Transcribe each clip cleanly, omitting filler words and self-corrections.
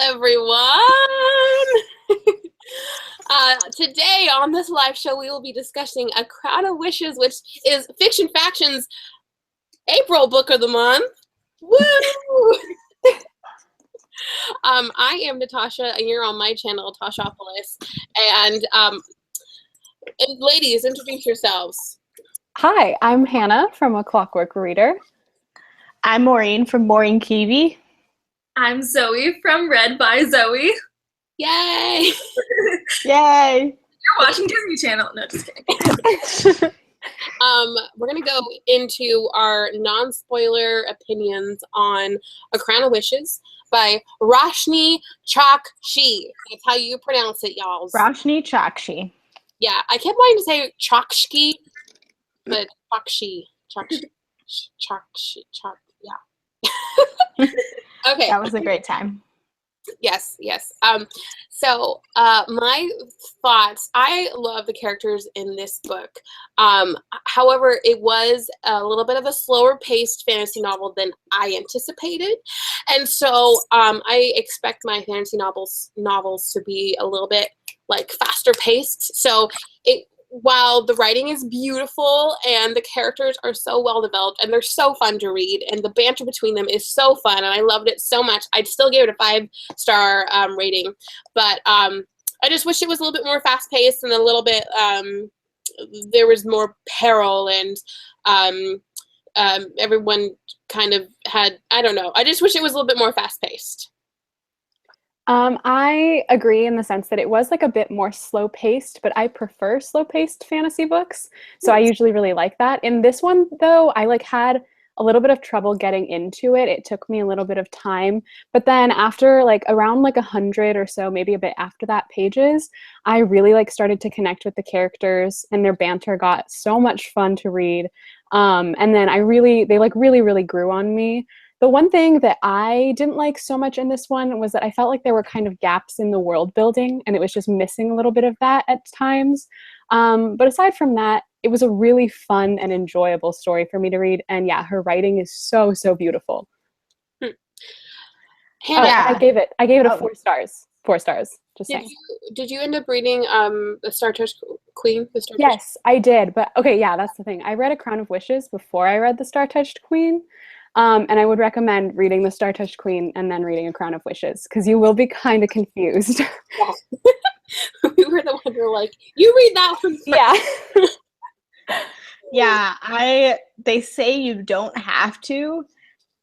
everyone. Today on this live show, we will be discussing A Crown of Wishes, which is Fiction Faction's April book of the month. Woo! I am Natasha, and you're on my channel, Tashapolis. And ladies, introduce yourselves. Hi, I'm Hannah from A Clockwork Reader. I'm Maureen from Maureen Kiwi. I'm Zoe from Read by Zoe. Yay! Yay! You're watching Disney Channel. No, just kidding. We're going to go into our non-spoiler opinions on A Crown of Wishes by Roshani Chokshi. That's how you pronounce it, y'all. Roshani Chokshi. Yeah, I kept wanting to say Chokshi, but Chokshi. Yeah. Okay. That was a great time. Yes. So my thoughts, I love the characters in this book. However, it was a little bit of a slower paced fantasy novel than I anticipated. And so I expect my fantasy novels to be a little bit like faster paced. So while the writing is beautiful and the characters are so well developed and they're so fun to read and the banter between them is so fun and I loved it so much, I'd still give it a 5-star rating. But I just wish it was a little bit more fast paced and a little bit there was more peril and everyone kind of had, I don't know. I just wish it was a little bit more fast paced. I agree in the sense that it was like a bit more slow-paced, but I prefer slow-paced fantasy books, so I usually really like that. In this one, though, I had a little bit of trouble getting into it. It took me a little bit of time, but then after around 100 or so, maybe a bit after that pages, I really started to connect with the characters, and their banter got so much fun to read. And then they really grew on me. The one thing that I didn't like so much in this one was that I felt like there were kind of gaps in the world building, and it was just missing a little bit of that at times. But aside from that, it was a really fun and enjoyable story for me to read. And yeah, her writing is so, so beautiful. Hannah, I gave it a 4 stars. 4 stars. Just saying. Did you end up reading the Star Touched Queen? Yes, I did. But okay, yeah, that's the thing. I read A Crown of Wishes before I read the Star Touched Queen. And I would recommend reading The Star-Touched Queen and then reading A Crown of Wishes, because you will be kind of confused. Yeah. We were the ones who were like, you read that one first. Yeah. Yeah, they say you don't have to.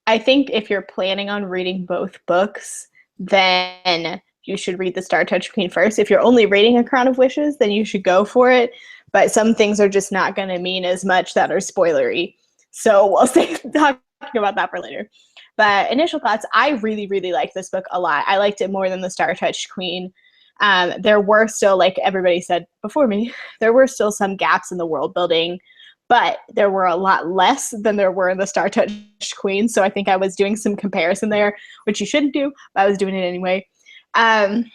I think if you're planning on reading both books, then you should read The Star-Touched Queen first. If you're only reading A Crown of Wishes, then you should go for it. But some things are just not going to mean as much that are spoilery. So we'll talk about that for later. But initial thoughts, I really, really liked this book a lot. I liked it more than The Star-Touched Queen. There were still, like everybody said before me, there were still some gaps in the world building, but there were a lot less than there were in The Star-Touched Queen. So I think I was doing some comparison there, which you shouldn't do, but I was doing it anyway. I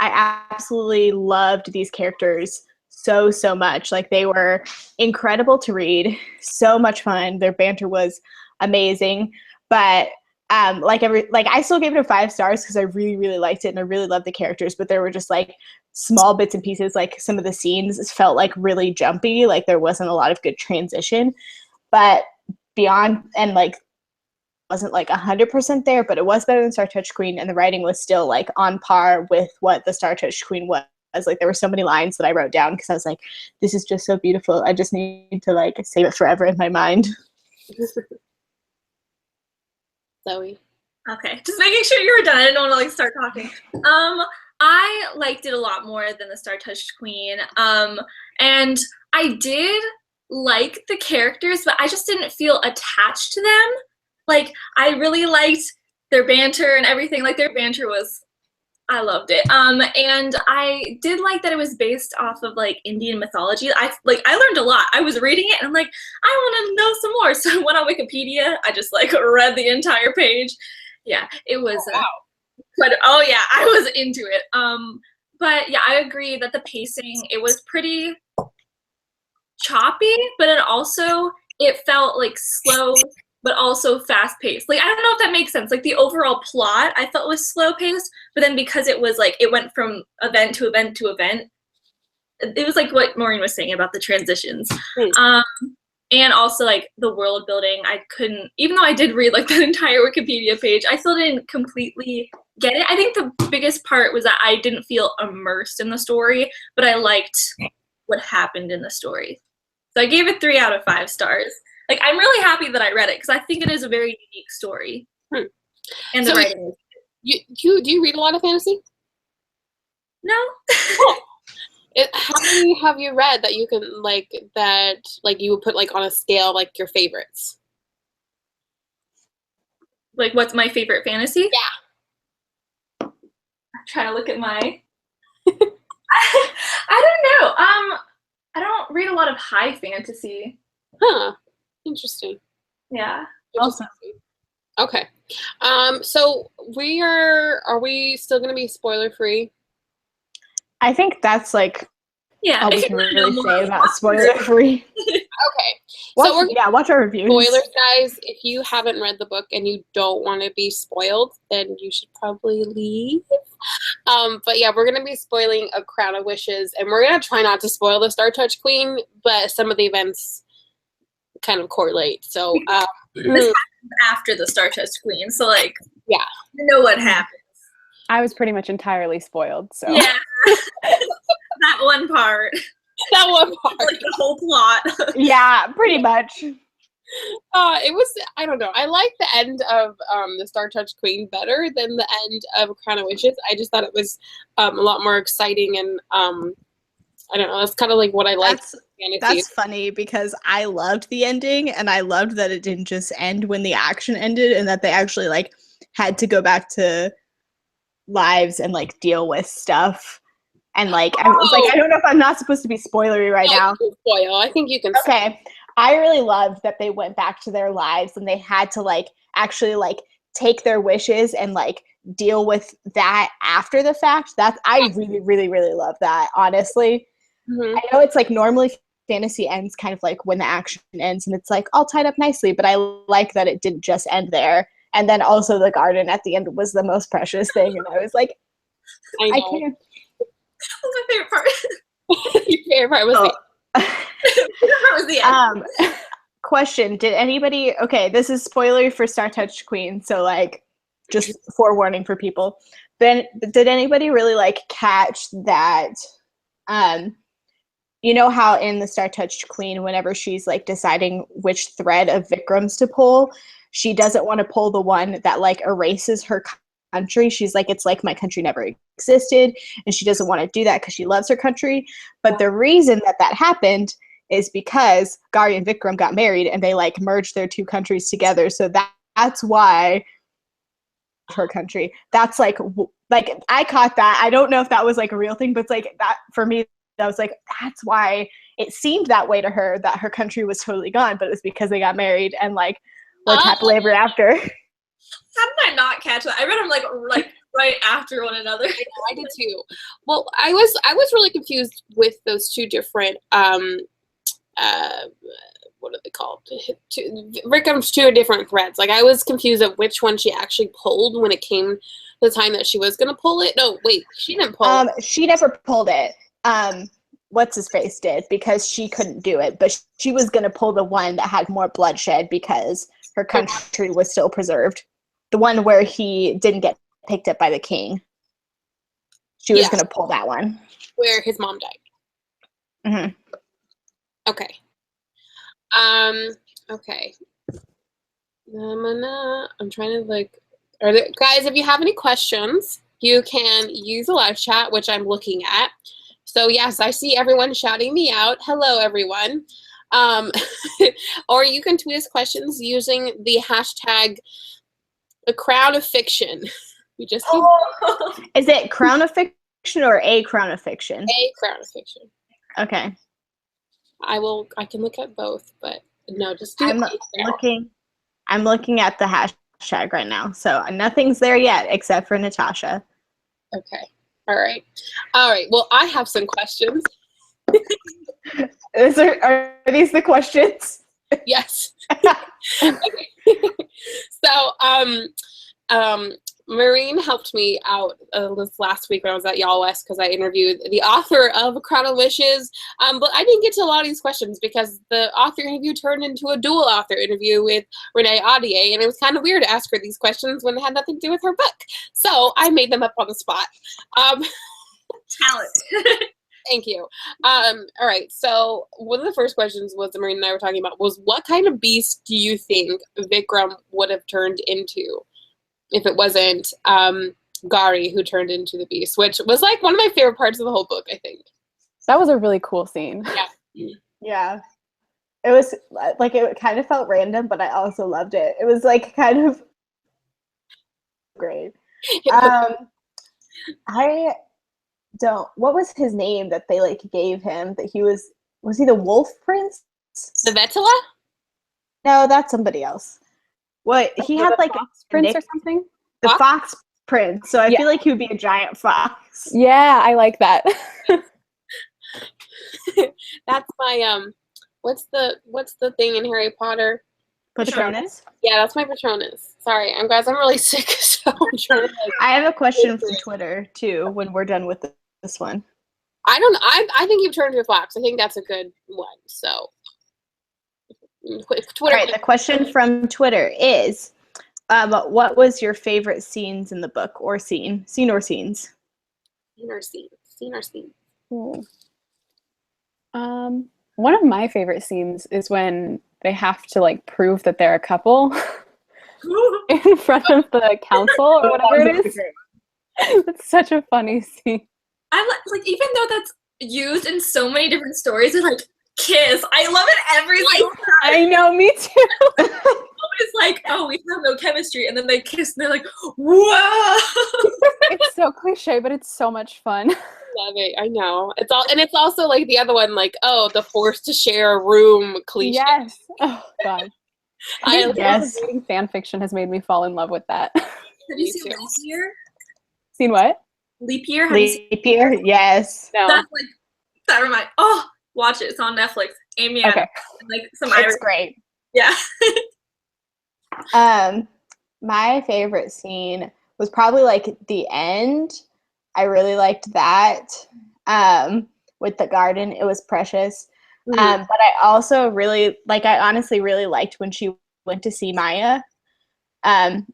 absolutely loved these characters so much. They were incredible to read, so much fun. Their banter was amazing, but I still gave it a 5 stars because I really, really liked it and I really loved the characters, but there were just small bits and pieces. Some of the scenes felt really jumpy, there wasn't a lot of good transition, but beyond, and wasn't 100% there, but it was better than Star Touched Queen, and the writing was still on par with what the Star Touched Queen was. There were so many lines that I wrote down because I was this is just so beautiful. I just need to save it forever in my mind. Zoe. Okay, just making sure you were done. I didn't want to start talking. I liked it a lot more than the Star-Touched Queen. And I did like the characters, but I just didn't feel attached to them. I really liked their banter and everything. Their banter was, I loved it. And I did like that it was based off of Indian mythology. I learned a lot. I was reading it and I'm I want to know some more. So I went on Wikipedia. I just read the entire page. Yeah, it was. Oh, wow. But oh yeah, I was into it. But yeah, I agree that the pacing, it was pretty choppy, but it felt slow but also fast paced. Like, I don't know if that makes sense. Like, the overall plot I felt was slow paced, but then because it was like, it went from event to event to event, it was like what Maureen was saying about the transitions. And also like the world building, I couldn't, even though I did read like that entire Wikipedia page, I still didn't completely get it. I think the biggest part was that I didn't feel immersed in the story, but I liked what happened in the story. So I gave it 3 out of 5 stars. Like, I'm really happy that I read it because I think it is a very unique story. And the writing is do you read a lot of fantasy? no. How many have you read that you can you would put like on a scale like your favorites? Like, what's my favorite fantasy? Yeah. I'm trying to look at my I don't know. I don't read a lot of high fantasy. Huh. Interesting. Yeah. Also, Okay. So are we still gonna be spoiler free? I think that's like Yeah. all we can really say about spoiler free. Okay. So watch our reviews. spoilers, guys. If you haven't read the book and you don't want to be spoiled, then you should probably leave. But yeah, we're gonna be spoiling A Crown of Wishes, and we're gonna try not to spoil the Star Touch Queen, but some of the events kind of correlate. So This happens after the Star Touch Queen, so like, yeah, you know what happens. I was pretty much entirely spoiled. So Yeah. That one part. that one part. Like the whole plot. Yeah, pretty much. It was, I don't know. I like the end of the Star Touch Queen better than the end of Crown of Wishes. I just thought it was a lot more exciting, and I don't know. That's kind of like what I like. That's funny because I loved the ending, and I loved that it didn't just end when the action ended, and that they actually like had to go back to lives and like deal with stuff. And like I was like, I don't know if I'm not supposed to be spoilery right now. You can spoil. I think you can. Okay. I really loved that they went back to their lives and they had to like actually like take their wishes and like deal with that after the fact. I really, really, really love that, honestly. Mm-hmm. I know it's like normally fantasy ends kind of like when the action ends and it's like all tied up nicely, but I like that it didn't just end there. And then also the garden at the end was the most precious thing. And I was like, I can't. That was my favorite part. Your favorite part was the end. Question, did anybody, okay, this is spoiler for Star Touch Queen, so like just forewarning for people. Then did anybody really like catch that you know how in the Star Touch Queen, whenever she's like deciding which thread of Vikram's to pull, she doesn't want to pull the one that like erases her country. She's like, it's like my country never existed, and she doesn't want to do that because she loves her country. But the reason that happened is because Gauri and Vikram got married and they like merged their two countries together. So that's why her country. That's like I caught that. I don't know if that was like a real thing, but it's like that for me. I was like, that's why it seemed that way to her, that her country was totally gone, but it was because they got married and like lived happily ever after. How did I not catch that? I read them like right after one another. I did too. Well, I was really confused with those two different what are they called? Vikram's two different threads. Like I was confused of which one she actually pulled when it came to the time that she was gonna pull it. No, wait, she didn't pull it. She never pulled it. What's his face did because she couldn't do it, but she was gonna pull the one that had more bloodshed because her country was still preserved. The one where he didn't get picked up by the king. She was gonna pull that one. Where his mom died. Mm-hmm. Okay. Okay. I'm trying to like. Guys, if you have any questions, you can use the live chat, which I'm looking at. So yes, I see everyone shouting me out. Hello, everyone. Or you can tweet us questions using the hashtag A Crown of Fiction. We just Is it Crown of Fiction or A Crown of Fiction? A Crown of Fiction. Okay. I can look at both, but no, just do I'm looking at the hashtag right now. So nothing's there yet except for Natasha. Okay. All right. Well, I have some questions. Are these the questions? Yes. Okay. So, Maureen helped me out this last week when I was at Y'all West because I interviewed the author of A Crown of Wishes. But I didn't get to a lot of these questions because the author interview turned into a dual author interview with Renee Audier, and it was kind of weird to ask her these questions when they had nothing to do with her book. So I made them up on the spot. Talent. Thank you. All right. So one of the first questions was Maureen and I were talking about was what kind of beast do you think Vikram would have turned into if it wasn't Gari who turned into the beast, which was like one of my favorite parts of the whole book, I think. That was a really cool scene. Yeah. Yeah. It was like, it kind of felt random, but I also loved it. It was like kind of great. I don't, what was his name that they like gave him that he was he the Wolf Prince? The Vetula? No, that's somebody else. What, he had like Fox a Prince nick- or something? the Fox? Fox Prince. So I Yeah. feel like he would be a giant fox. Yeah, I like that. That's my what's the thing in Harry Potter? Patronus. Yeah, that's my Patronus. Sorry, I'm really sick, so I'm trying to like I have a question from Twitter too when we're done with this one. I think you've turned into a fox. I think that's a good one. So Twitter. All right, the question from Twitter is, what was your favorite scenes in the book, or scene or scenes? Scene or scene. One of my favorite scenes is when they have to like prove that they're a couple in front of the council or whatever it is. It's such a funny scene. I like even though that's used in so many different stories, it's like kiss. I love it every single time. I know, me too. It's like, oh, we have no chemistry, and then they kiss, and they're like, whoa. It's so cliche, but it's so much fun. Love it. I know. It's also like the other one, like, oh, the forced to share a room cliche. Yes. Oh God. Yes. Reading fan fiction has made me fall in love with that. Have you Me seen too. Leap Year? Seen what? Leap Year? Have you seen Leap year, yes. No. that's like that reminds oh, watch it. It's on Netflix. Amy Okay. and like some Irish. It's great. Yeah. My favorite scene was probably like the end. I really liked that. With the garden, it was precious. But I also really I honestly really liked when she went to see Maya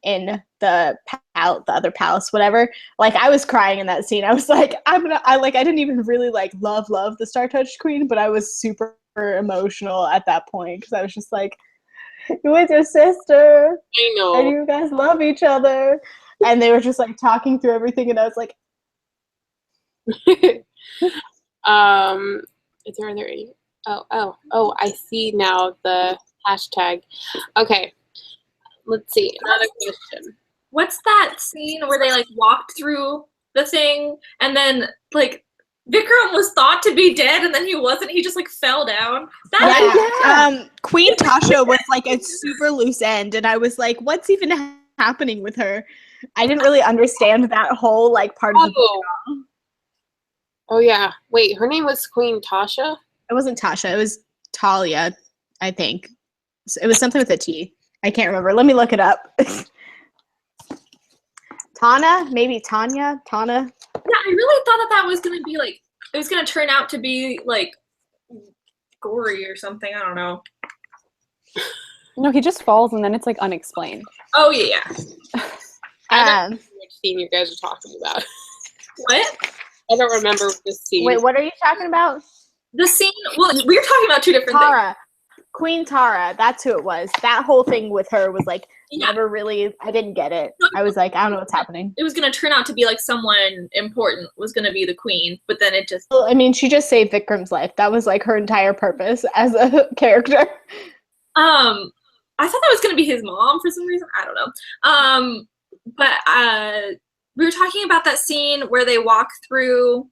in the other palace, whatever. Like, I was crying in that scene. I was like, I didn't even really love the Star Touched Queen, but I was super emotional at that point because I was just like, you with your sister, I know. and you guys love each other, and they were just like talking through everything, and I was like, Is there any? Oh, I see now the hashtag. Okay. Let's see. Another question. What's that scene where they like walked through the thing and then like Vikram was thought to be dead and then he wasn't. He just like fell down. Queen Tasha was like a super loose end, and I was like, what's even happening with her? I didn't really understand that whole part of the book. Oh yeah. Wait, her name was Queen Tasha? It wasn't Tasha. It was Talia, I think. It was something with a T. I can't remember. Let me look it up. Tana? Maybe Tanya? Tana? Yeah, I really thought that was gonna be like it was gonna turn out to be like gory or something. I don't know. No, he just falls and then it's like unexplained. Oh yeah. I don't remember which scene you guys are talking about. What? I don't remember this scene. Wait, what are you talking about? The scene. Well, we were talking about two different things. Tara. Queen Tara. That's who it was. That whole thing with her was Yeah. never really, I didn't get it. I was like, I don't know what's happening. It was gonna turn out to be like someone important was gonna be the queen, but then it just. Well, I mean, she just saved Vikram's life. That was her entire purpose as a character. I thought that was gonna be his mom for some reason. I don't know. But we were talking about that scene where they walk through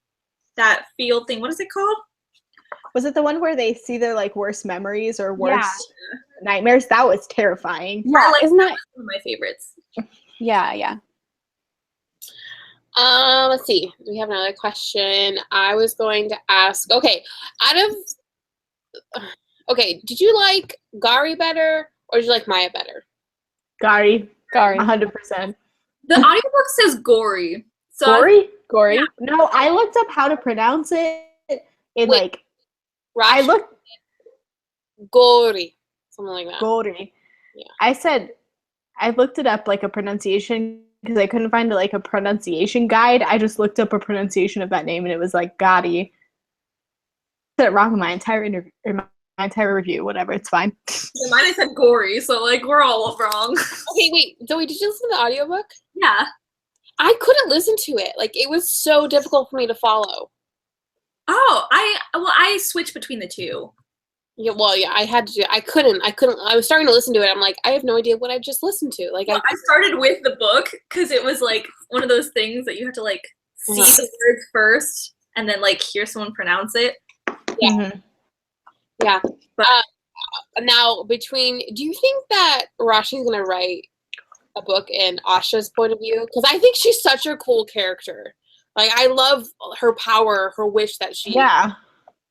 that field thing. What is it called? Was it the one where they see their worst memories or worst nightmares? That was terrifying. Yeah, isn't that one of my favorites? Yeah. Let's see. We have another question. I was going to ask. Okay, did you like Gari better or did you like Maya better? Gary. Gary. 100%. The audiobook says gory. So Gory? Gory. Yeah. No, I looked up how to pronounce it in Wait. like Rosh, I looked gory, something like that. gory. Yeah. I looked it up like a pronunciation because I couldn't find like a pronunciation guide. I just looked up a pronunciation of that name and it was like Gotti. I said it wrong in my entire interview, my entire review. Whatever, it's fine. mine said gory, so like we're all wrong. Okay, wait, Zoe, did you listen to the audiobook? Yeah. I couldn't listen to it. Like, it was so difficult for me to follow. Oh, I switched between the two. Yeah, well, yeah, I had to do. I couldn't. I was starting to listen to it. I'm like, I have no idea what I just listened to. Like, Well, I started with the book because it was like one of those things that you have to like see Uh-huh. the words first and then like hear someone pronounce it. Yeah. Mhm. Yeah. But- Now, do you think that Rashi's gonna write a book in Asha's point of view? Because I think she's such a cool character. Like, I love her power, her wish that she Yeah.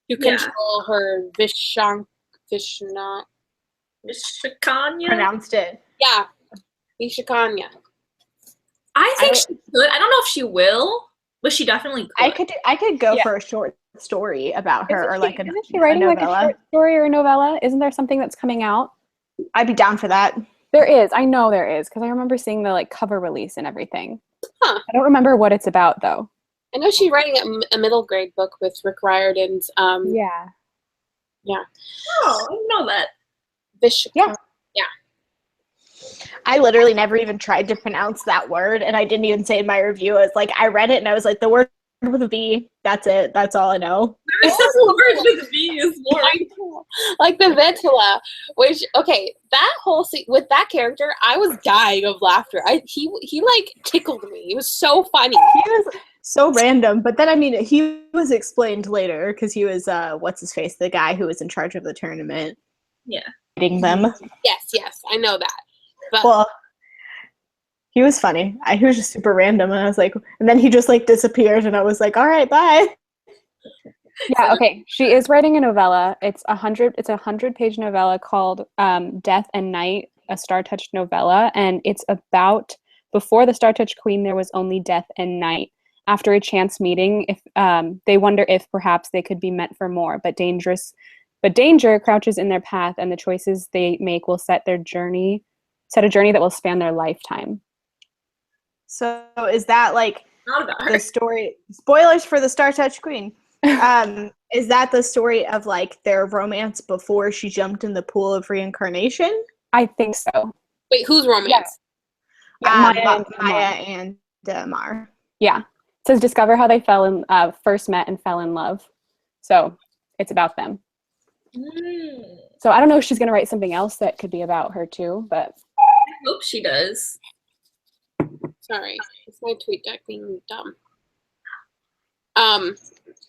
to Yeah. control her Vishna. Vishakanya? Pronounced it. Yeah, Vishakanya. I think she could. I don't know if she will, but she definitely could. I could go Yeah. for a short story about her or like isn't she writing like a short story or a novella? Isn't there something that's coming out? I'd be down for that. There is. I know there is because I remember seeing the like cover release and everything. Huh. I don't remember what it's about though. I know she's writing a middle grade book with Rick Riordan's Yeah. Oh, I didn't know that. Vishakanya. I literally never even tried to pronounce that word, and I didn't even say in my review. I was like, I read it, and I was like, the word with a V. That's it. That's all I know. There is some words with V is more. I know. Like the Ventula, which that whole scene with that character, I was dying of laughter. He like tickled me. It was so funny. He was so random, but then I mean, he was explained later because he was what's his face, the guy who was in charge of the tournament. Yeah. Leading them. Yes, I know that. But Well, he was funny. He was just super random, and I was like, and then he just like disappeared, and I was like, all right, bye. Yeah, okay. She is writing a novella. It's a 100-page novella called Death and Night, a Star-Touched novella, and it's about before the Star-Touched Queen there was only death and night. After a chance meeting, if they wonder if perhaps they could be meant for more, but danger crouches in their path, and the choices they make will set a journey that will span their lifetime. So is that like Not about her. the story? Spoilers for the Star-Touched Queen. Is that the story of like their romance before she jumped in the pool of reincarnation? I think so. wait, whose romance? Yeah, Maya and Mar. Yeah. It says discover how they first met and fell in love. So it's about them. Mm, So I don't know if she's going to write something else that could be about her too, but I hope she does. Sorry, it's my tweet deck being dumb.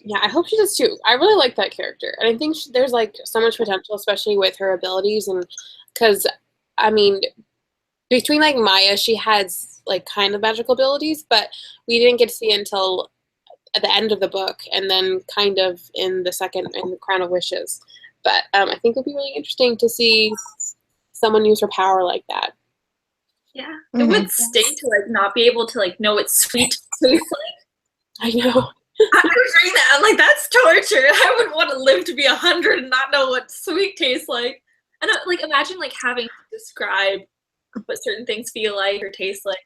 Yeah, I hope she does too. I really like that character, and I think there's like so much potential, especially with her abilities, and because I mean, between like Maya, she has like kind of magical abilities, but we didn't get to see it until at the end of the book, and then kind of in the Crown of Wishes. But I think it would be really interesting to see someone use her power like that. Yeah. It would stink to like not be able to like know what sweet tastes like. I know. I was reading that. I'm like, that's torture. I would want to live to be 100 and not know what sweet tastes like. And like, imagine like having to describe what certain things feel like or taste like.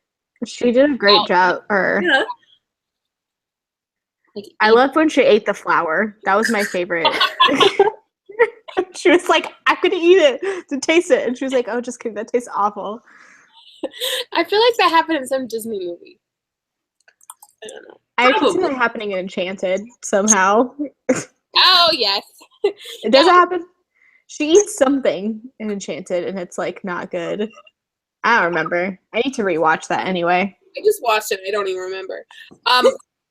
She did a great job. Yeah. Like, I loved when she ate the flower. That was my favorite. She was like, I'm gonna eat it to taste it. And she was like, oh, just kidding, that tastes awful. I feel like that happened in some Disney movie. I don't know. I can see that happening in Enchanted somehow. Oh yes. It doesn't happen. She eats something in Enchanted and it's like not good. I don't remember. I need to rewatch that anyway. I just watched it. I don't even remember.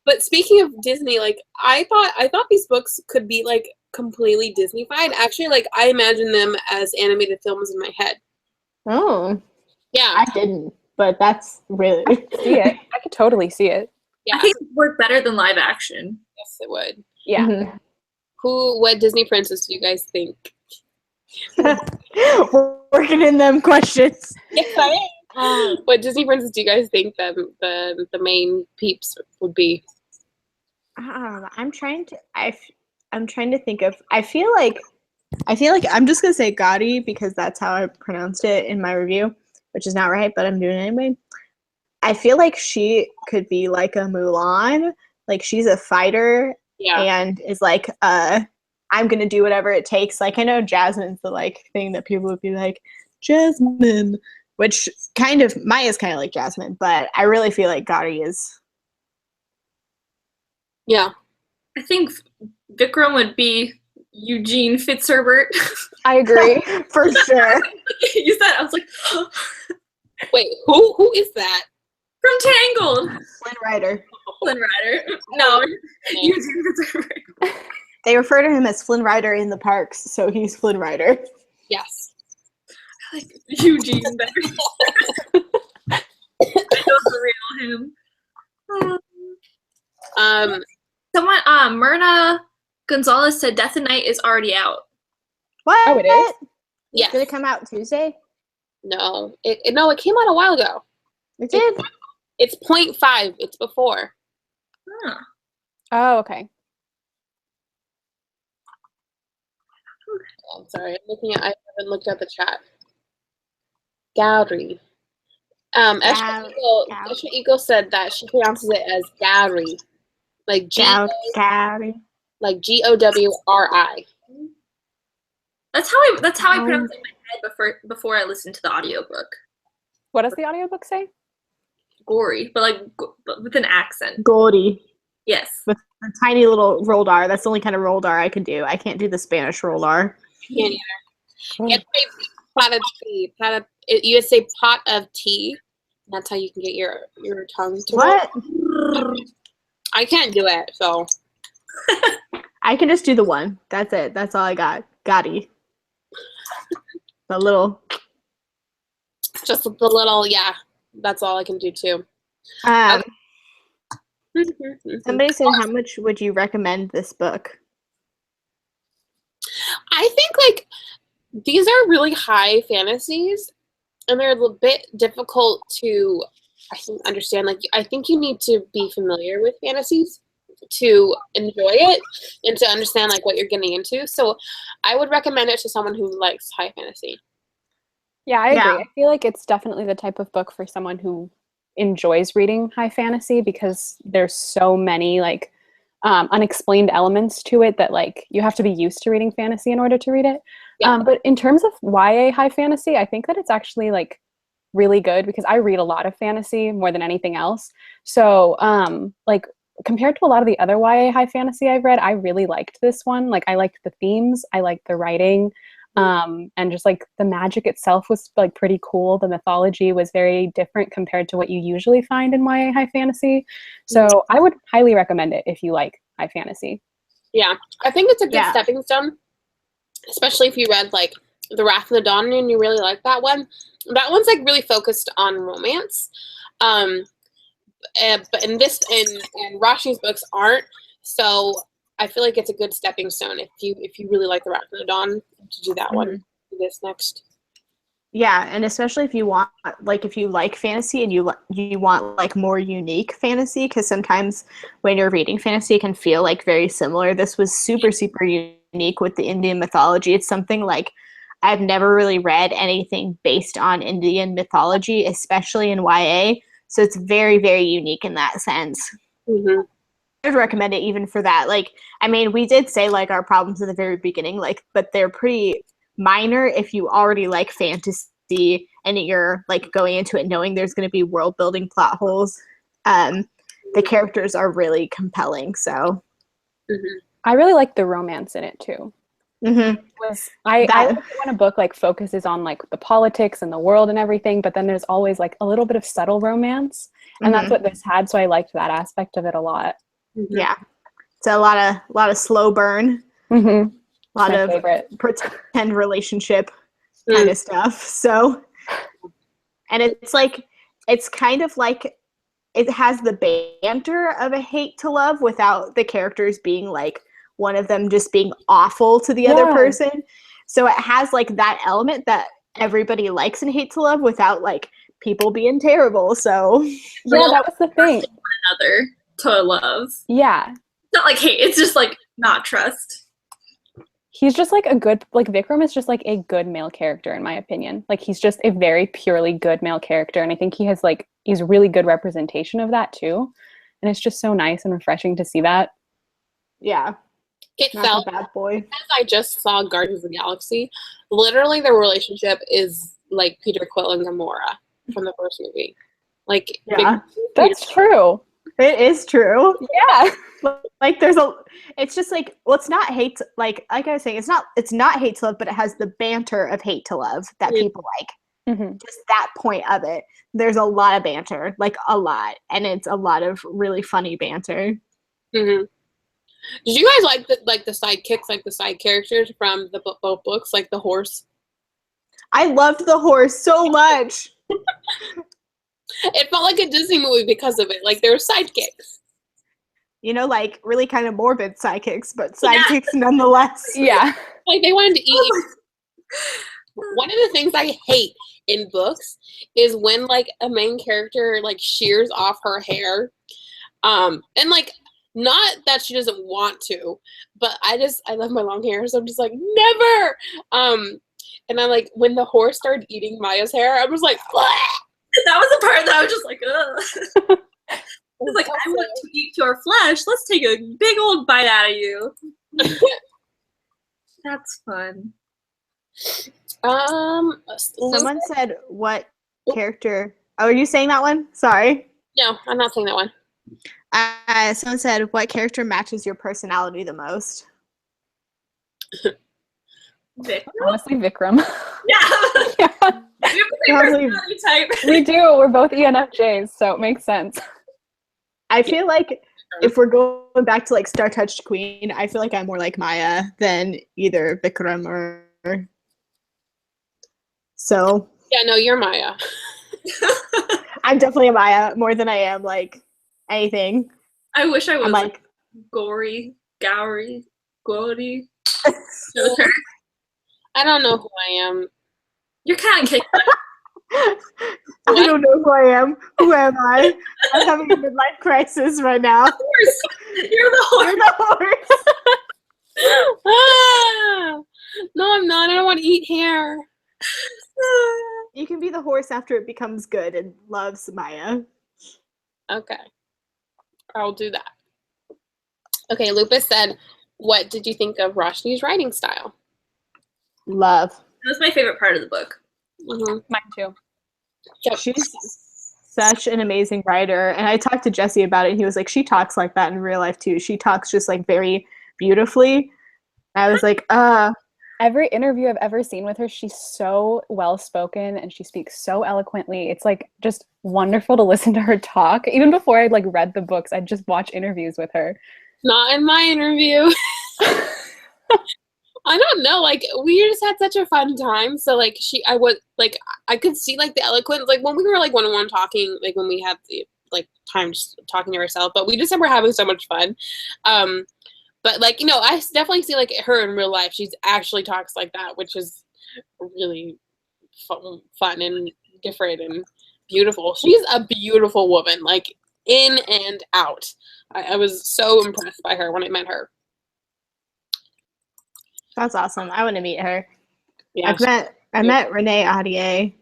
But speaking of Disney, like I thought these books could be like completely Disney-fied. Actually, like I imagine them as animated films in my head. Oh, Yeah. I didn't, but that's really see it. I could totally see it. Yeah. I think it would work better than live action. Yes, it would. Yeah. Mhm. What Disney princess do you guys think? Working in them questions. Yes, I am. What Disney princess do you guys think the main peeps would be? I'm trying to think of. I feel like I'm just gonna say Gotti because that's how I pronounced it in my review, which is not right, but I'm doing it anyway. I feel like she could be like a Mulan. Like she's a fighter and is like, I'm gonna do whatever it takes. Like I know Jasmine's the like thing that people would be like, Jasmine, which kind of Maya's kind of like Jasmine, but I really feel like Gotti is. Yeah. I think Vikram would be Eugene Fitzherbert. I agree. For sure. You said I was like, Wait, who is that? from Tangled. Flynn Rider. Flynn Rider. No, Eugene Fitzherbert. They refer to him as Flynn Rider in the parks, so he's Flynn Rider. Yes. I like Eugene better. I know the real him. Someone, Myrna Gonzalez said Death and Night is already out. What? Oh, it is? Yes. Did it come out Tuesday? No. It came out a while ago. It did? It's 0.5. It's before. Huh. Oh, okay. Oh, I'm sorry. I haven't looked at the chat. Gowry. Esha Eagle said that she pronounces it as Gowry. Like Gowry. Like Gowri. That's how I pronounce it in my head before I listened to the audiobook. What does the audiobook say? Gory, but with an accent. Gory. Yes. With a tiny little rolled R. That's the only kind of rolled R I can do. I can't do the Spanish rolled R. Can't either. You have to say pot of tea. You say pot of tea. That's how you can get your tongue to What? roll. I can't do it, so. I can just do the one. That's it. That's all I got. Gotti. The little. Just the little, yeah. That's all I can do too. Somebody said, how much would you recommend this book? I think like these are really high fantasies, and they're a little bit difficult to, I think, understand. Like I think you need to be familiar with fantasies to enjoy it and to understand like what you're getting into. So I would recommend it to someone who likes high fantasy. Yeah, I agree. I feel like it's definitely the type of book for someone who enjoys reading high fantasy because there's so many like unexplained elements to it that like you have to be used to reading fantasy in order to read it. Yeah. But in terms of YA high fantasy, I think that it's actually like really good because I read a lot of fantasy more than anything else. So like compared to a lot of the other YA high fantasy I've read, I really liked this one. Like I liked the themes, I liked the writing. And just like the magic itself was like pretty cool. The mythology was very different compared to what you usually find in YA high fantasy. So I would highly recommend it if you like high fantasy. Yeah, I think it's a good stepping stone, especially if you read like The Wrath of the Dawn and you really like that one. That one's like really focused on romance. But in Roshani's books aren't. So I feel like it's a good stepping stone if you really like The Wrath of the Dawn to do that one. Do this next. Yeah, and especially if you want, like, if you like fantasy and you want like more unique fantasy, because sometimes when you're reading fantasy, it can feel like very similar. This was super unique with the Indian mythology. It's something like I've never really read anything based on Indian mythology, especially in YA. So it's very, very unique in that sense. Mm-hmm. I would recommend it even for that. Like, I mean, we did say like our problems at the very beginning, like, but they're pretty minor if you already like fantasy and you're like going into it knowing there's going to be world building plot holes. The characters are really compelling. So I really like the romance in it too. I like when a book like focuses on like the politics and the world and everything, but then there's always like a little bit of subtle romance, and that's what this had. So I liked that aspect of it a lot. Yeah, it's a lot of slow burn, a lot of pretend relationship kind of stuff. So, and it's like it's kind of like it has the banter of a hate to love without the characters being like one of them just being awful to the other person. So it has like that element that everybody likes and hate to love without like people being terrible. So Yeah, that was the thing. Another to love. Yeah. It's not like hate, it's just like not trust. He's just like a good, like Vikram is just like a good male character in my opinion. Like he's just a very purely good male character. And I think he's really good representation of that too. And it's just so nice and refreshing to see that. yeah, It not felt a bad boy. as I just saw Guardians of the Galaxy, literally their relationship is like Peter Quill and Gamora from the first movie. Like, Yeah, that's true. It is true. Yeah. Like it's just like, well, it's not hate, like I was saying, it's not hate to love, but it has the banter of hate to love that people like. Mm-hmm. Just that point of it. There's a lot of banter, like a lot, and it's a lot of really funny banter. Mm-hmm. Did you guys like the sidekicks, like the side characters from the both books, like the horse? I loved the horse so much. It felt like a Disney movie because of it. Like they were sidekicks. You know, like really kind of morbid sidekicks, but sidekicks nonetheless. Yeah. Like they wanted to eat. One of the things I hate in books is when like a main character like shears off her hair. And like not that she doesn't want to, but I love my long hair, so I'm just like, never. And I like when the horse started eating Maya's hair, I was like, "Blah!" That was the part that I was just like, ugh. It's like, I want to eat your flesh. Let's take a big old bite out of you. That's fun. Someone said what character? Oh, are you saying that one? Sorry. No, I'm not saying that one. Someone said what character matches your personality the most? Vikram? Honestly, Vikram. Yeah. Yeah. We have the same personality type. We do. We're both ENFJs, so it makes sense. I feel like if we're going back to like Star Touched Queen, I feel like I'm more like Maya than either Vikram or. So. Yeah, no, you're Maya. I'm definitely a Maya more than I am like anything. I wish I was I'm like Gory. I don't know who I am. You're kind of kicked. I don't know who I am. Who am I? I'm having a midlife crisis right now. You're the horse. You're the horse. Ah! No, I'm not. I don't want to eat hair. You can be the horse after it becomes good and loves Maya. Okay. I'll do that. Okay, Lupus said, what did you think of Roshni's writing style? Love. That was my favorite part of the book. Mm-hmm. Mine too. Yep. She's such an amazing writer. And I talked to Jesse about it. And he was like, she talks like that in real life too. She talks just like very beautifully. And I was like, Every interview I've ever seen with her, she's so well-spoken and she speaks so eloquently. It's like just wonderful to listen to her talk. Even before I'd like read the books, I'd just watch interviews with her. Not in my interview. I don't know, like we just had such a fun time. So like I could see like the eloquence, like when we were like one-on-one talking, like when we had the like time just talking to ourselves, but we just were having so much fun. But like, you know, I definitely see like her in real life. She's actually talks like that, which is really fun and different and beautiful. She's a beautiful woman, like in and out. I was so impressed by her when I met her. that's awesome. I want to meet her. Yeah, I met Renee Audier,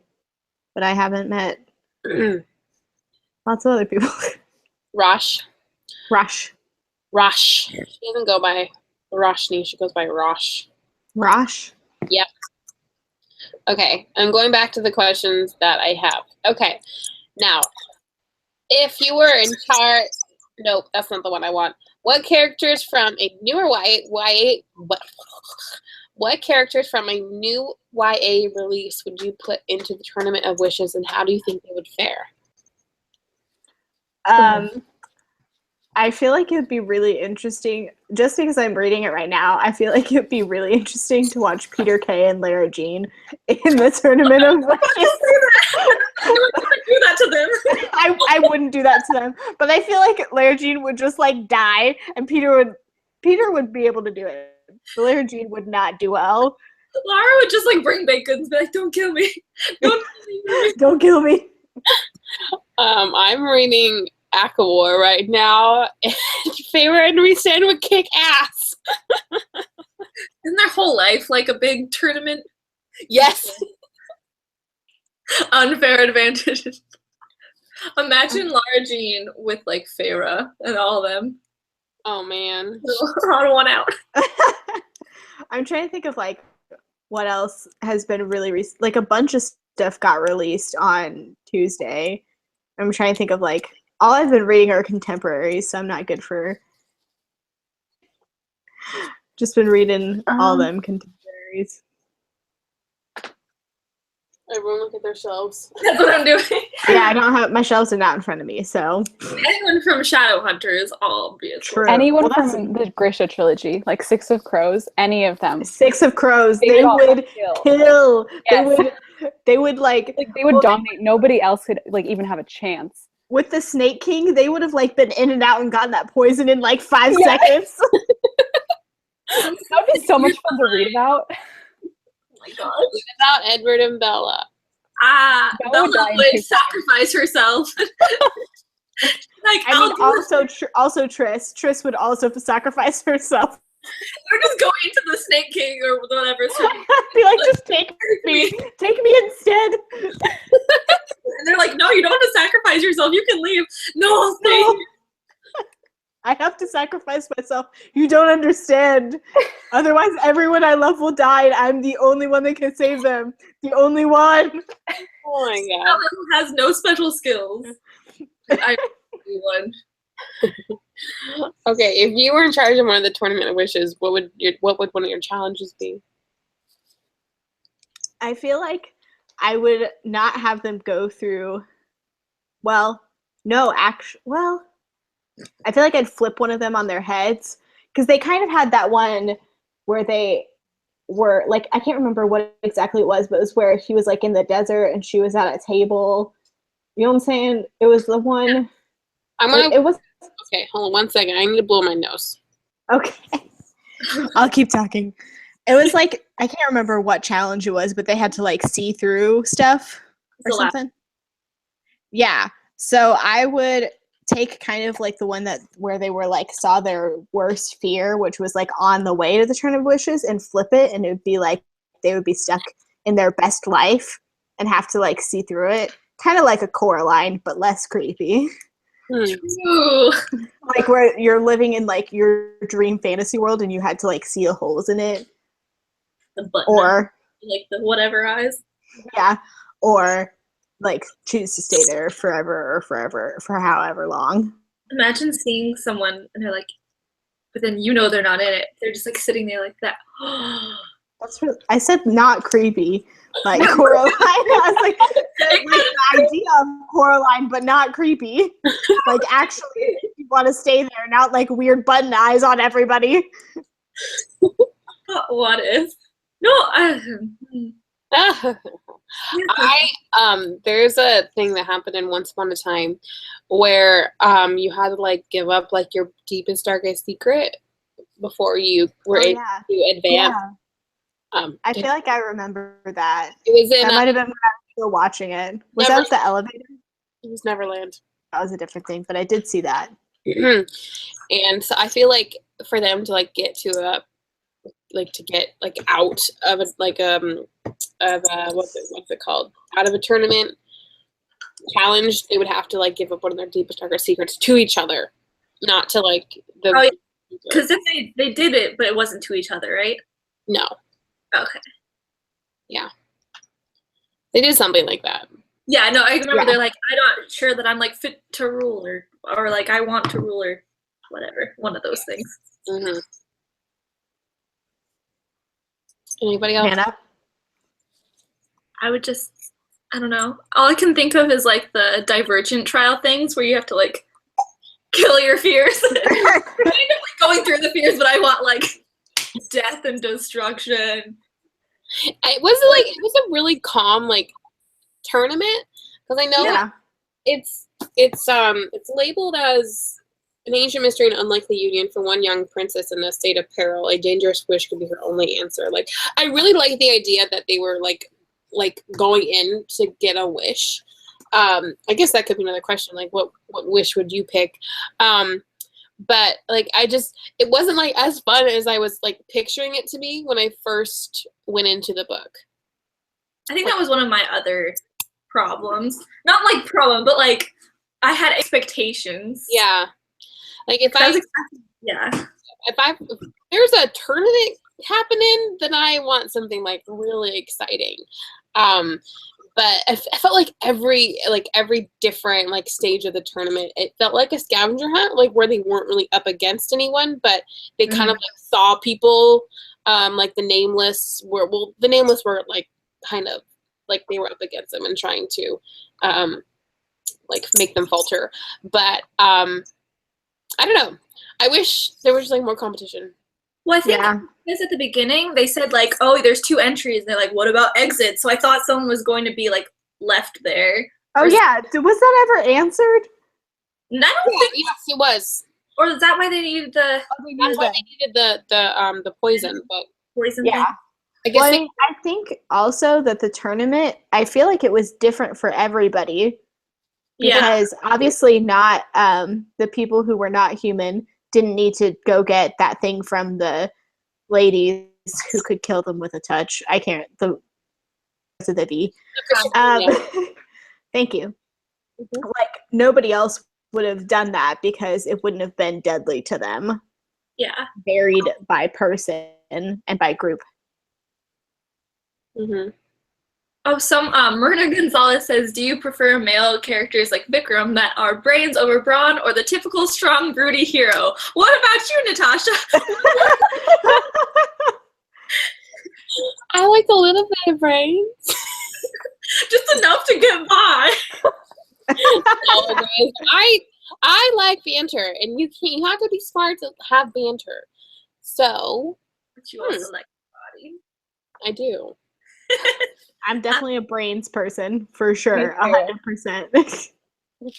but I haven't met lots of other people. Rosh. She doesn't go by Roshni. She goes by Rosh. Rosh? Yep. Okay, I'm going back to the questions that I have. Okay, now, if you were in charge... Nope, that's not the one I want. What characters from a newer what characters from a new YA release would you put into the Tournament of Wishes, and how do you think they would fare? I feel like it'd be really interesting, just because I'm reading it right now, I feel like it'd be really interesting to watch Peter Kay and Lara Jean in the Tournament of Wishes. I wouldn't do that to them. I wouldn't do that to them, but I feel like Lara Jean would just like die, and Peter would be able to do it. Lara Jean would not do well. Lara would just like bring baked goods and be like, "Don't kill me, don't kill me." Don't kill me. I'm reading Akawar right now, and Feyre and Rhysand would kick ass. Isn't their whole life like a big tournament? Yes. Unfair advantage. Imagine Lara Jean with like Feyre and all of them. Oh man. On one out. I'm trying to think of like what else has been really recent. Like a bunch of stuff got released on Tuesday. I'm trying to think of like all I've been reading are contemporaries, so I'm not good for. Just been reading all them contemporaries. Everyone look at their shelves. That's what I'm doing. Yeah, I don't have my shelves are not in front of me, so Anyone from Shadowhunters, obviously. True. Anyone Well, that's- from the Grisha trilogy, like Six of Crows, any of them. Six of Crows, They they all would kill. Yes. They would like Like they would dominate. Nobody else could like even have a chance. with the Snake King, they would have like been in and out and gotten that poison in like 5 Yes. seconds. That would be so much fun to read about. Oh my gosh. Without Edward and Bella. Bella Bella would die in would 2 seconds. sacrifice herself. Like, I mean, also Triss. Triss would also sacrifice herself. or just go into the Snake King or whatever. So, Be like, just take me instead. and they're like, no, you don't have to sacrifice yourself. You can leave. No, stay. No. I have to sacrifice myself. You don't understand. Otherwise, everyone I love will die, and I'm the only one that can save them. The only one. Oh my god. Bella who has no special skills. I one. Okay, if you were in charge of one of the tournament of wishes, what would one of your challenges be? I feel like I would not have them go through. Well, no, actually, well, I feel like I'd flip one of them on their heads because they kind of had that one where they were like, I can't remember what exactly it was, but it was where he was like in the desert and she was at a table. You know what I'm saying? It was the one. I'm gonna. It was Okay, hold on 1 second. I need to blow my nose. okay. I'll keep talking. It was like I can't remember what challenge it was, but they had to like see through stuff or The last- something. Yeah. So I would take kind of like the one that where they were like saw their worst fear, which was like on the way to the Tournament of Wishes, and flip it, and it would be like they would be stuck in their best life and have to like see through it. Kind of like a Coraline, but less creepy. Ooh. Like where you're living in like your dream fantasy world and you had to like see the holes in it. The button. Or Like the whatever eyes. yeah. Or like choose to stay there forever for however long. Imagine seeing someone and they're like, but then you know they're not in it. They're just like sitting there like that. That's really, I said not creepy, like Coraline. I was like the idea of Coraline, but not creepy. Like actually, you want to stay there, not like weird button eyes on everybody. What if? No, There's a thing that happened in Once Upon a Time where you had to like give up like your deepest darkest secret before you were able to advance. Yeah. I feel like I remember that. It was in That might have been when I was still watching it. Was Never- that the elevator? it was Neverland. That was a different thing, but I did see that. And so I feel like for them to like get to a like to get like out of a like what's it called, out of a tournament challenge, they would have to like give up one of their deepest darkest secrets to each other, not to like the. Oh, yeah. Because then they did it, but it wasn't to each other, right? No. Okay. Yeah. They did something like that. Yeah, no, I remember Yeah. they're like, I'm not sure that I'm like fit to rule or like I want to rule or whatever. One of those things. Mm-hmm. Anybody else? Hannah? I would just, I don't know. All I can think of is like the Divergent trial things where you have to like kill your fears. Kind of like going through the fears, but I want like death and destruction. It was a really calm like tournament because I know Yeah. it's labeled as an ancient mystery and unlikely union for one young princess in a state of peril. A dangerous wish could be her only answer. Like, I really like the idea that they were like going in to get a wish. I guess that could be another question. Like, what wish would you pick? But like, it wasn't like as fun as I was like picturing it to be when I first went into the book. I think that was one of my other problems. Not like problem, but like I had expectations. Yeah. Like if there's a tournament happening, then I want something like really exciting. But I felt like every different like stage of the tournament, it felt like a scavenger hunt, like where they weren't really up against anyone, but they kind of like saw people, like the nameless were like kind of like they were up against them and trying to like make them falter. But I don't know. I wish there was like more competition. Well, I think because at the beginning they said like, oh, there's 2 entries, and they're like, what about exits? So I thought someone was going to be like left there. Oh yeah, was that ever answered? No, Yes, it was. Or is that why they needed the? That's why they needed the poison, but Poison. Yeah. Thing? I guess I think also that the tournament, I feel like it was different for everybody. Because obviously not the people who were not human didn't need to go get that thing from the ladies who could kill them with a touch. I can't the be. Thank you. Mm-hmm. Like nobody else would have done that because it wouldn't have been deadly to them. Yeah. Varied by person and by group. Mm-hmm. Oh, Myrna Gonzalez says, do you prefer male characters like Vikram that are brains over brawn, or the typical strong, broody hero? What about you, Natasha? I like a little bit of brains. Just enough to get by. No, guys, I like banter, and you have to be smart to have banter. So, But you also like the body. I do. I'm definitely a brains person, for sure, 100%. Like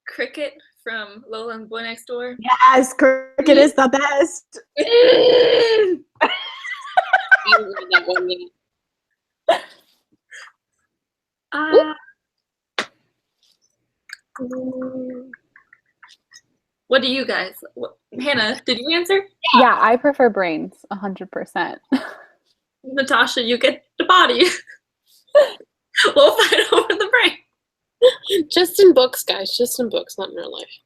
Cricket from Lola and Boy Next Door. Yes, Cricket is the best. I haven't read that one yet. What do you guys? Hannah, did you answer? Yeah, I prefer brains, 100%. Natasha, you get the body. We'll fight over the brain. Just in books, guys. Just in books, not in real life.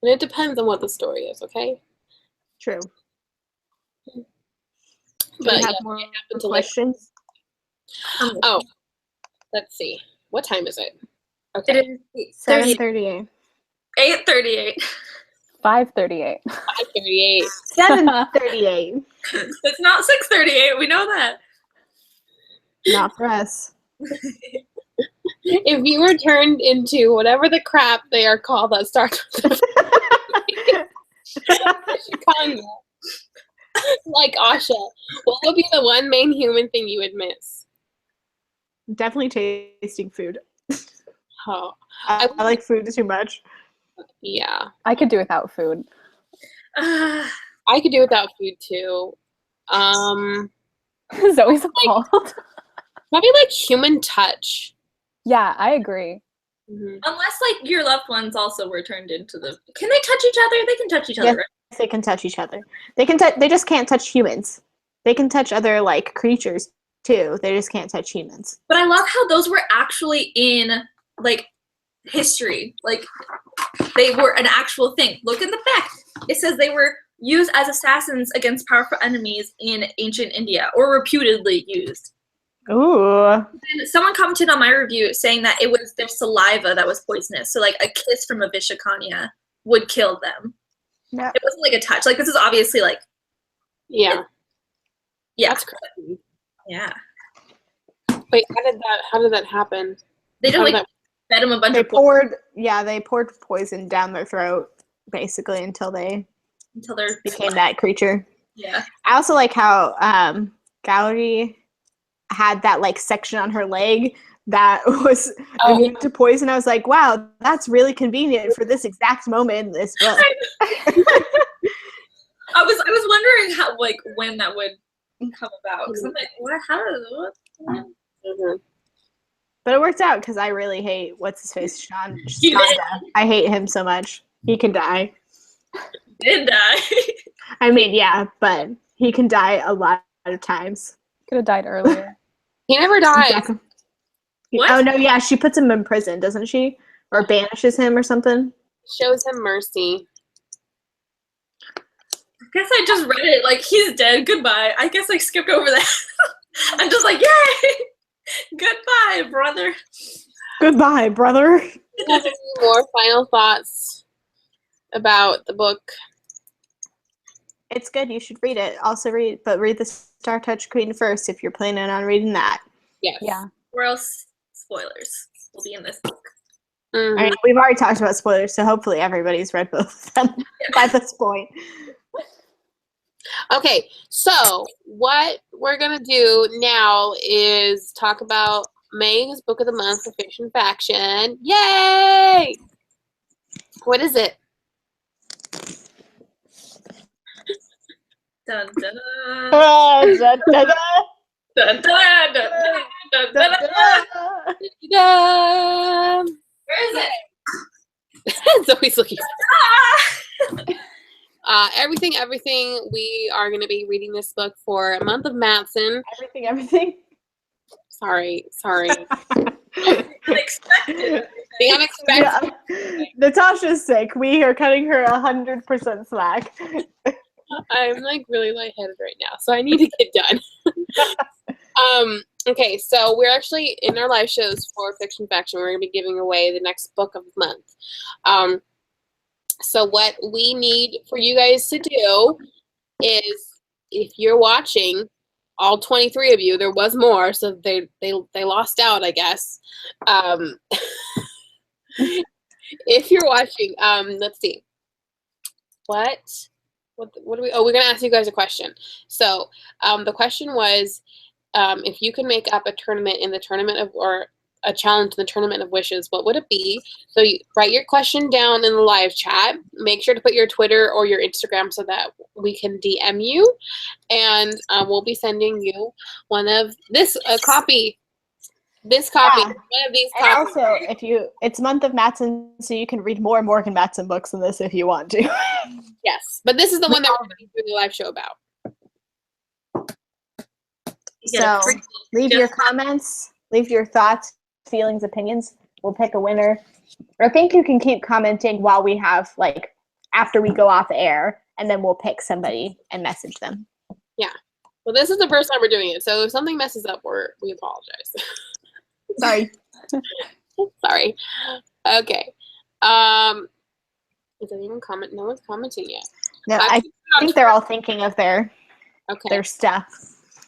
And it depends on what the story is, okay? True. But have more questions? Oh, let's see. What time is it? Okay. It is 7:38. 8:38. 5:38. 5:38. 7:38. It's not 6:38. We know that. Not for us. If you were turned into whatever the crap they are called that starts with Chicago, like Asha, what would be the one main human thing you would miss? Definitely tasting food. Oh, I like food too much. Yeah. I could do without food. I could do without food too. Zoe's appalled. Probably like human touch. Yeah, I agree. Mm-hmm. Unless like your loved ones also were turned into the. Can they touch each other? They can touch each other. Yes, Right? they can touch each other. They can touch. They just can't touch humans. They can touch other like creatures too. They just can't touch humans. But I love how those were actually in like history. Like they were an actual thing. Look in the back. It says they were used as assassins against powerful enemies in ancient India, or reputedly used. Ooh. And someone commented on my review saying that it was their saliva that was poisonous. So like a kiss from a Vishakanya would kill them. Yeah. It wasn't like a touch. Like this is obviously like Yeah. Yeah. That's crazy. Yeah. Wait, how did that happen? They just like fed them a bunch They of poured poison down their throat basically until they they're became that creature. Yeah. I also like how Gallery had that like section on her leg that was immune to poison. I was like, wow, that's really convenient for this exact moment in this book. I was wondering how, like, when that would come about. Because I'm like, what? How does what? But it worked out because I really hate what's his face, Shonda. I hate him so much. He can die. Did die. I mean, yeah, but he can die a lot of times. Could have died earlier. He never dies. Exactly. What? Oh no, yeah, she puts him in prison, doesn't she? Or banishes him or something. Shows him mercy. I guess I just read it like he's dead. Goodbye. I guess I skipped over that. I'm just like, yay! Goodbye, brother. Goodbye, brother. Do you have any more final thoughts about the book? It's good. You should read it. Also read the Star Touch Queen first if you're planning on reading that. Yes. Yeah. Or else spoilers will be in this book. Mhm. I mean, we've already talked about spoilers, so hopefully everybody's read both of them by this point. Okay, so what we're gonna do now is talk about May's Book of the Month for Fiction Faction. Yay! What is it? Dun dun Da, da, da, dun dun dun dun dun da, dun. da. Ta-da! Where is it? Zoe's looking. Ah! Everything. We are going to be reading this book for a month of Matson. Everything. Sorry. Unexpected. The unexpected. Yeah. Natasha's sick. We are cutting her 100% slack. I'm like really lightheaded right now, so I need to get done. Okay, so we're actually in our live shows for Fiction Faction. We're going to be giving away the next book of the month. So what we need for you guys to do is, if you're watching, all 23 of you, there was more, so they lost out, I guess. If you're watching, let's see. What do we? Oh, we're gonna ask you guys a question. So the question was, if you can make up a tournament in the tournament of, or a challenge in the tournament of wishes, what would it be? So you write your question down in the live chat. Make sure to put your Twitter or your Instagram so that we can DM you, and we'll be sending you one of this copy. This copy, Yeah. one of these And copies. also, it's month of Matson, so you can read more Morgan Matson books than this if you want to. Yes, but this is the one that we're going to do the live show about. So leave your comments, leave your thoughts, feelings, opinions. We'll pick a winner. Or I think you can keep commenting while we have, like, after we go off air, and then we'll pick somebody and message them. Yeah. Well, this is the first time we're doing it, so if something messes up, we apologize. Sorry. Sorry. Okay. Is anyone comment? No one's commenting yet. No, I think they're all thinking of their stuff.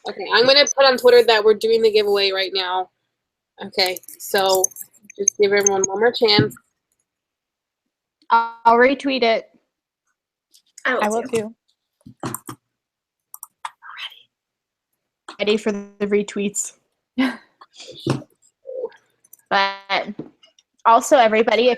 Okay, I'm gonna put on Twitter that we're doing the giveaway right now. Okay, so just give everyone one more chance. I'll retweet it. I will too. Ready for the retweets. But also, everybody,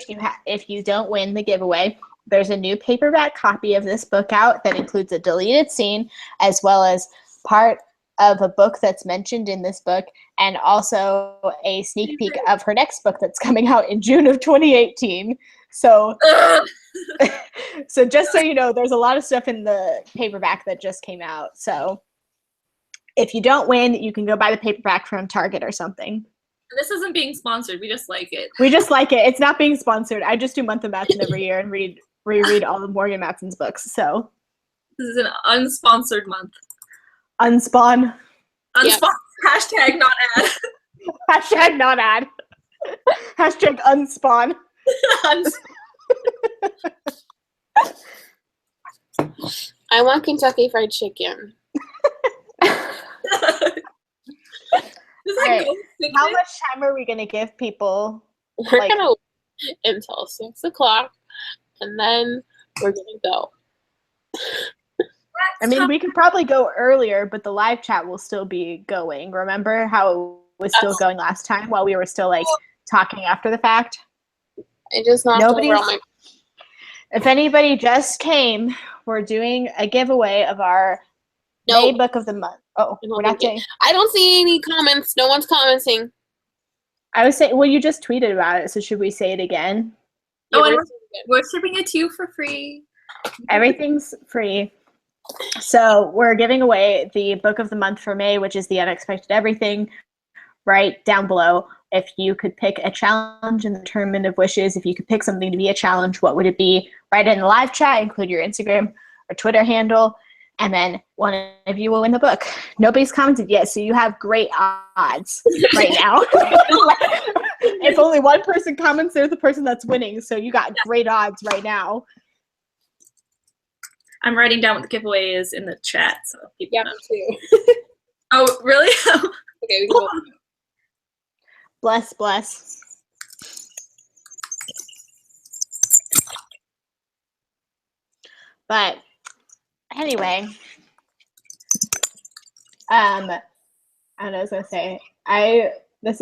if you don't win the giveaway, there's a new paperback copy of this book out that includes a deleted scene, as well as part of a book that's mentioned in this book, and also a sneak peek of her next book that's coming out in June of 2018. So, so just so you know, there's a lot of stuff in the paperback that just came out. So if you don't win, you can go buy the paperback from Target or something. This isn't being sponsored. We just like it. We just like it. It's not being sponsored. I just do Month of Matson every year and reread all of Morgan Matson's books. So This is an unsponsored month. unspawn. Unsponsored. Hashtag not ad. Hashtag not ad. Hashtag unspawn. I want Kentucky Fried Chicken. Does All that right. go How much time are we going to give people? We're Like- gonna wait until 6 o'clock, and then we're gonna go. I mean, we could probably go earlier, but the live chat will still be going. Remember how was still going last time while we were still like talking after the fact. I just knocked over all my. If anybody just came, we're doing a giveaway of our May book of the month. Oh, we're not doing. I don't see any comments. No one's commenting. I was saying, well, you just tweeted about it, so should we say it again? Oh, and we're shipping it to you for free. Everything's free. So we're giving away the book of the month for May, which is The Unexpected Everything, right down below. If you could pick a challenge in the tournament of wishes, if you could pick something to be a challenge, what would it be? Write it in the live chat, include your Instagram or Twitter handle, and then one of you will win the book. Nobody's commented yet, so you have great odds right now. If only one person comments, they're the person that's winning, so you got great odds right now. I'm writing down what the giveaway is in the chat, so people know. Too. Oh, really? Okay, we can go. Bless, bless. But anyway, I don't know what I was gonna say.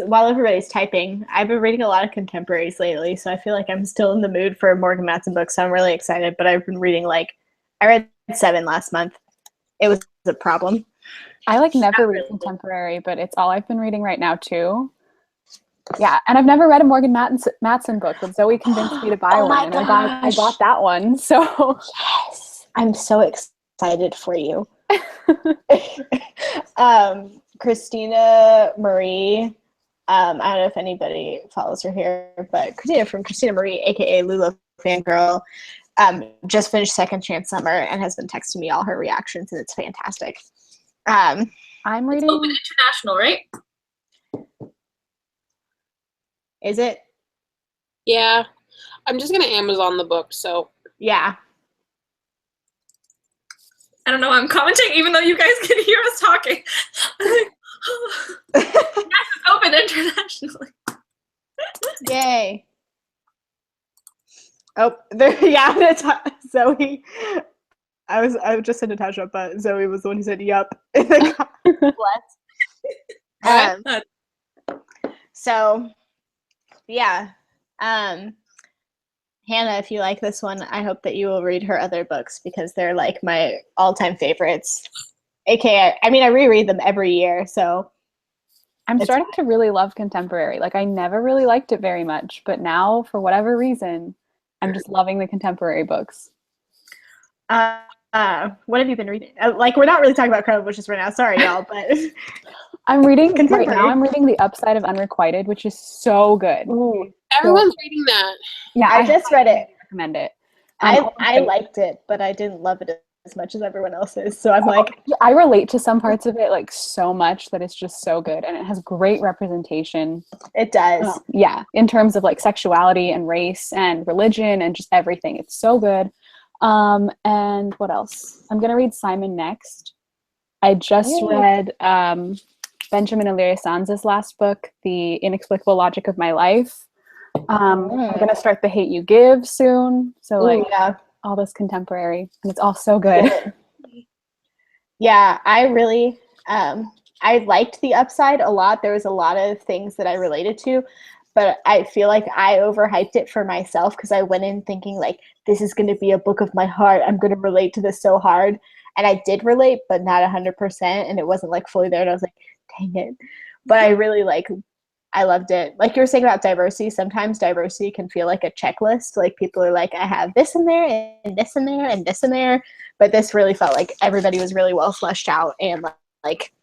While everybody's typing, I've been reading a lot of contemporaries lately, so I feel like I'm still in the mood for Morgan Matson books, so I'm really excited. But I've been reading I read 7 last month. It was a problem. I never read contemporary, but it's all I've been reading right now too. Yeah, and I've never read a Morgan Matson book, but Zoe convinced me to buy one, and I got that one. So yes, I'm so excited for you. Christina Marie, I don't know if anybody follows her here, but Christina Marie, aka Lula Fangirl, just finished Second Chance Summer and has been texting me all her reactions, and it's fantastic. I'm reading. It's open international, right? Is it? Yeah, I'm just gonna Amazon the book. So yeah. I don't know why I'm commenting, even though you guys can hear us talking. Yes, it's open internationally. Yay. Oh, there, yeah, that's Zoe. I just said Natasha, but Zoe was the one who said yup. So, yeah. Hannah, if you like this one, I hope that you will read her other books because they're my all-time favorites. AKA, I mean, I reread them every year, so. I'm starting to really love contemporary. I never really liked it very much, but now, for whatever reason, I'm just loving the contemporary books. What have you been reading? We're not really talking about Crowded Bushes right now. Sorry, y'all, but I'm reading right now. I'm reading The Upside of Unrequited, which is so good. Ooh, everyone's reading that. Yeah, I just read it. Recommend it. I liked it, but I didn't love it as much as everyone else is. So I'm I relate to some parts of it so much that it's just so good, and it has great representation. It does. Yeah, in terms of like sexuality and race and religion and just everything. It's so good. And what else? I'm gonna read Simon next. I just read Benjamin Illyria Sanz's last book, The Inexplicable Logic of My Life. I'm gonna start The Hate You Give soon. So all this contemporary, and it's all so good. Yeah, I really I liked The Upside a lot. There was a lot of things that I related to, but I feel like I overhyped it for myself because I went in thinking like, this is going to be a book of my heart. I'm going to relate to this so hard. And I did relate, but not 100%. And it wasn't like fully there. And I was like, dang it. But I really I loved it. Like you were saying about diversity, sometimes diversity can feel like a checklist. Like people are like, I have this in there and this in there and this in there. But this really felt like everybody was really well fleshed out and like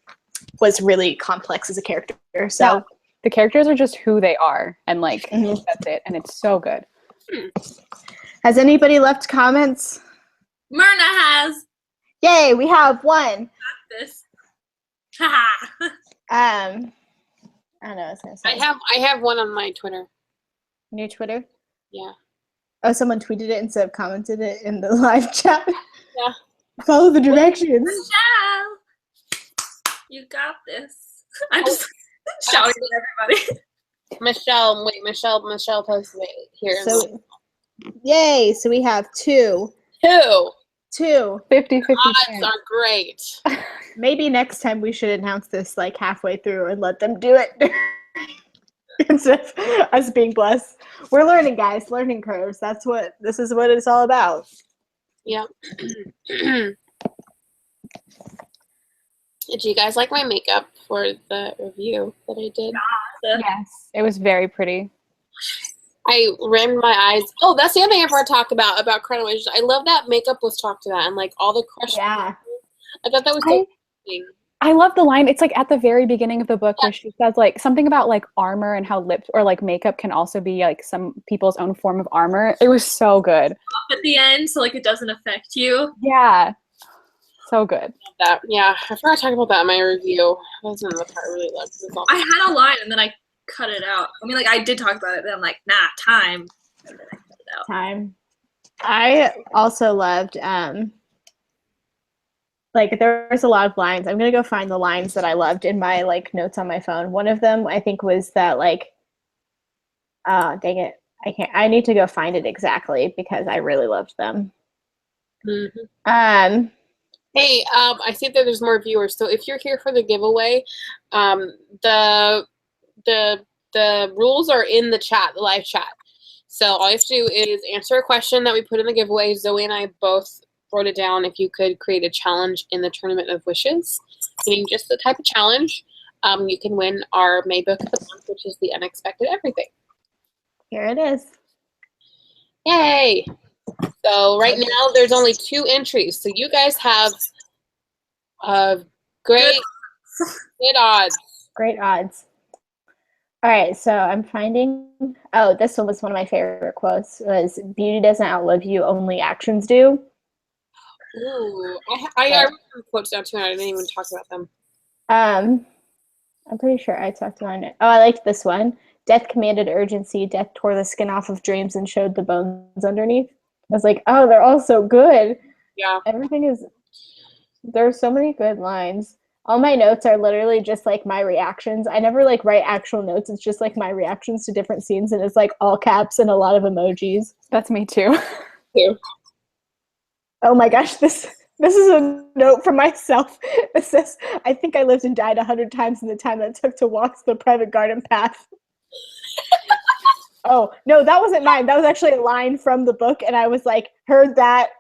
was really complex as a character. So yeah. The characters are just who they are, and like that's it, and it's so good. Has anybody left comments? Myrna has. Yay, we have one. Got this. I don't know what I was gonna say. I have one on my Twitter. New Twitter? Yeah. Oh, someone tweeted it instead of commented it in the live chat. Yeah. Follow the directions. Michelle, you got this. I'm just shouting at everybody. Michelle posted it here. So, yay! So we have two. 50-50 Odds are great. Maybe next time we should announce this like halfway through and let them do it. Instead of us being blessed. We're learning, guys. Learning curves. This is what it's all about. Yeah. Did you guys like my makeup for the review that I did? Yes, it was very pretty. I rimmed my eyes. Oh, that's the other thing I forgot to talk about Crown of Wishes. I love that makeup was talked about and like all the crushed. Yeah. I thought that was so interesting. I love the line. It's like at the very beginning of the book where she says like something about like armor and how lips or like makeup can also be like some people's own form of armor. It was so good. At the end, so like it doesn't affect you. Yeah. So good. That, yeah, I forgot to talk about that in my review. That wasn't the part I really loved. I had a line and then I cut it out. I mean, like I did talk about it, but I'm like, nah, time. And then I cut it out. Time. I also loved like there was a lot of lines. I'm gonna go find the lines that I loved in my like notes on my phone. One of them I think was that like dang it. I need to go find it exactly because I really loved them. Mm-hmm. Hey, I see that there's more viewers. So if you're here for the giveaway, the rules are in the chat, the live chat. So all you have to do is answer a question that we put in the giveaway. Zoe and I both wrote it down. If you could create a challenge in the Tournament of Wishes, meaning just the type of challenge, you can win our May book of the month, which is The Unexpected Everything. Here it is. Yay! So right now there's only 2 entries. So you guys have good odds. Great odds. All right, so I'm finding. Oh, this one was one of my favorite quotes. Was "Beauty doesn't outlive you; only actions do." Ooh, I wrote some quotes down too, and I didn't even talk about them. I'm pretty sure I talked about it. Oh, I liked this one. Death commanded urgency. Death tore the skin off of dreams and showed the bones underneath. I was like, oh, they're all so good. Yeah. Everything is. There are so many good lines. All my notes are literally just like my reactions. I never like write actual notes. It's just like my reactions to different scenes, and it's like all caps and a lot of emojis. That's me too. Oh my gosh, this is a note for myself. It says, I think I lived and died 100 times in the time that it took to walk the private garden path. Oh, no, that wasn't mine. That was actually a line from the book, and I was like, heard that.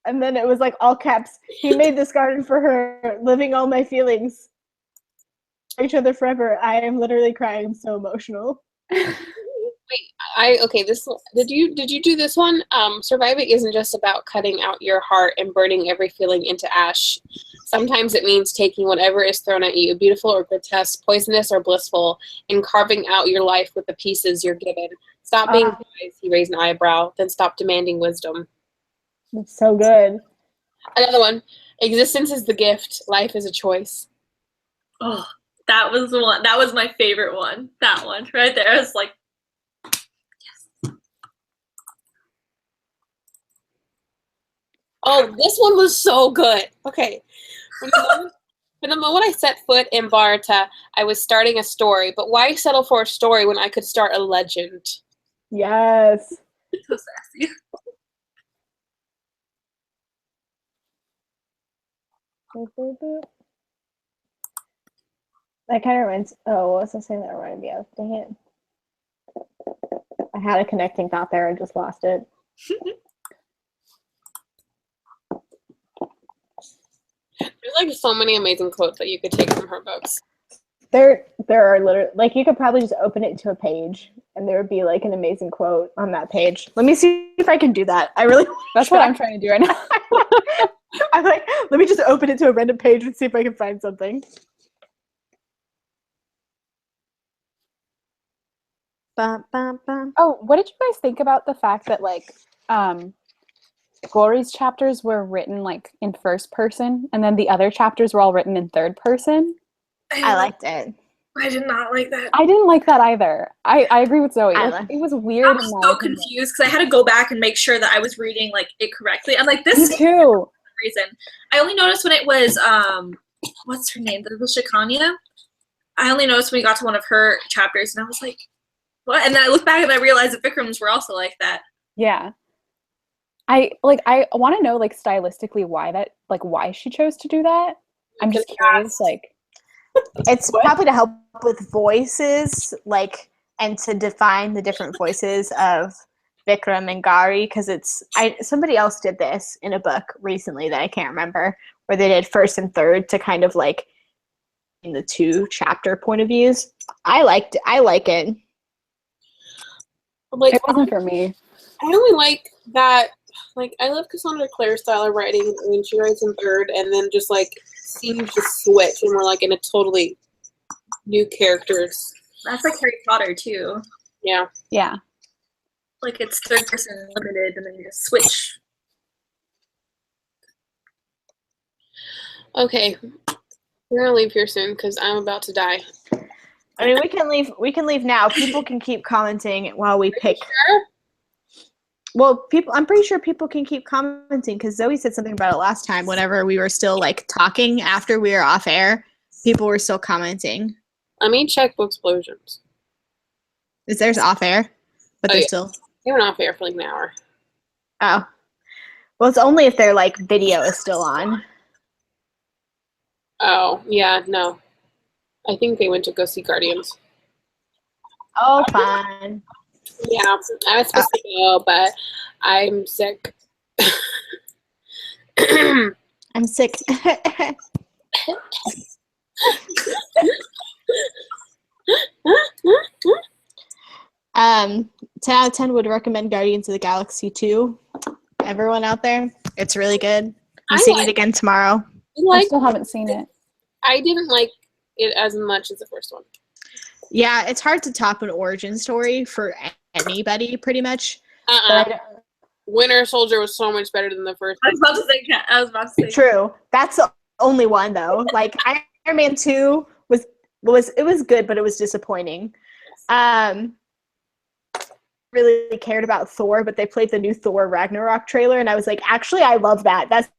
And then it was like all caps. He made this garden for her, living all my feelings. Each other forever. I am literally crying. I'm so emotional. Wait, did you do this one? Surviving isn't just about cutting out your heart and burning every feeling into ash. Sometimes it means taking whatever is thrown at you, beautiful or grotesque, poisonous or blissful, and carving out your life with the pieces you're given. Stop being wise, he raised an eyebrow, then stop demanding wisdom. It's so good. Another one. Existence is the gift. Life is a choice. Oh, that was the one. That was my favorite one. That one right there. I was like, yes. Oh, this one was so good. Okay. From the moment I set foot in Barta, I was starting a story. But why settle for a story when I could start a legend? Yes. So sassy. That kind of reminds. Oh, what was I saying that reminded me of? Dang it! I had a connecting thought there. I just lost it. There's like so many amazing quotes that you could take from her books. There are literally like you could probably just open it to a page and there would be like an amazing quote on that page. Let me see if I can do that. I really. That's what I'm trying to do right now. I'm like, let me just open it to a random page and see if I can find something. Bum, bum, bum. Oh, what did you guys think about the fact that like Glory's chapters were written like in first person and then the other chapters were all written in third person? I liked it. I did not like that. I didn't like that either. I agree with Zoe. It was weird. I was so confused because I had to go back and make sure that I was reading like it correctly. I'm like, this Me too. reason. I only noticed when it was what's her name? The Shikanya. I only noticed when we got to one of her chapters and I was like, what? And then I looked back and I realized that Vikram's were also like that. Yeah. I want to know like stylistically why she chose to do that. I'm just curious, like It's what? probably to help with voices, like, and to define the different voices of Vikram and Gari, because somebody else did this in a book recently that I can't remember, where they did first and third to kind of like in the 2 chapter point of views. I like it. Like, It wasn't for me. I only like that. Like, I love Cassandra Clare's style of writing when she writes in third, and then just like seems to switch, and we're like in a totally new characters. That's like Harry Potter too. Yeah. Yeah. Like it's third person limited, and then you just switch. Okay, we're gonna leave here soon because I'm about to die. I mean, we can leave now. People can keep commenting while we pick. Sure? Well, I'm pretty sure people can keep commenting because Zoe said something about it last time whenever we were still like talking after we were off air. People were still commenting. Let me check Book Explosions. Is theirs off air? But they're yeah. still. They went off air for like an hour. Oh. Well, it's only if their like video is still on. Oh, yeah, no. I think they went to go see Guardians. Oh, fun. Yeah, I was supposed to go, but I'm sick. I'm sick. 10 out of 10 would recommend Guardians of the Galaxy 2. Everyone out there, it's really good. I'm seeing it again tomorrow. I still haven't seen it. I didn't like it as much as the first one. Yeah, it's hard to top an origin story for anybody, pretty much. Winter Soldier was so much better than the first one. I was about to say. True. That's the only one, though. Like, Iron Man 2 was good, but it was disappointing. Really cared about Thor, but they played the new Thor Ragnarok trailer, and I was like, actually, I love that. That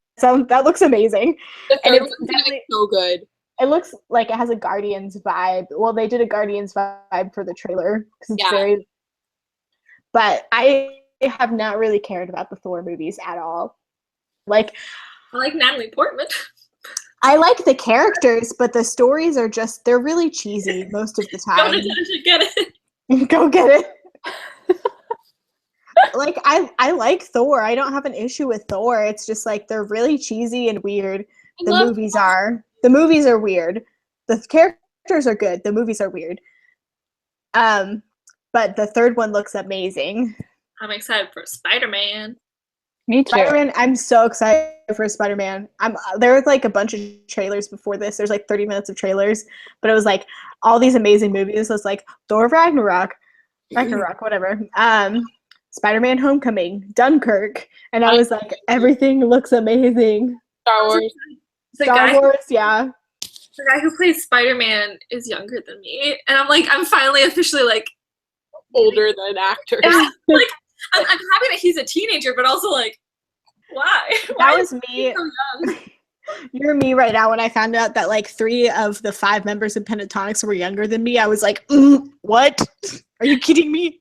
looks amazing. The third one's gonna be so good. It looks like it has a Guardians vibe. Well, they did a Guardians vibe for the trailer because it's very. But I have not really cared about the Thor movies at all. Like, I like Natalie Portman. I like the characters, but the stories are they're really cheesy most of the time. Go to get it. Go get it. Like, I like Thor. I don't have an issue with Thor. It's just like they're really cheesy and weird. The movies are weird. The characters are good. The movies are weird. But the third one looks amazing. I'm excited for Spider-Man. Me too. Spider-Man, I'm so excited for Spider-Man. There was like a bunch of trailers before this. There's like 30 minutes of trailers, but it was like all these amazing movies. It was like Thor Ragnarok, whatever. Spider-Man Homecoming, Dunkirk, and I was like, everything looks amazing. Star Wars. Star Wars, yeah. The guy who plays Spider-Man is younger than me, and I'm finally officially like older than actors. Like, I'm happy that he's a teenager, but also like, why? That was me. So young? You're me right now. When I found out that like 3 of the 5 members of Pentatonics were younger than me, I was like, what? Are you kidding me?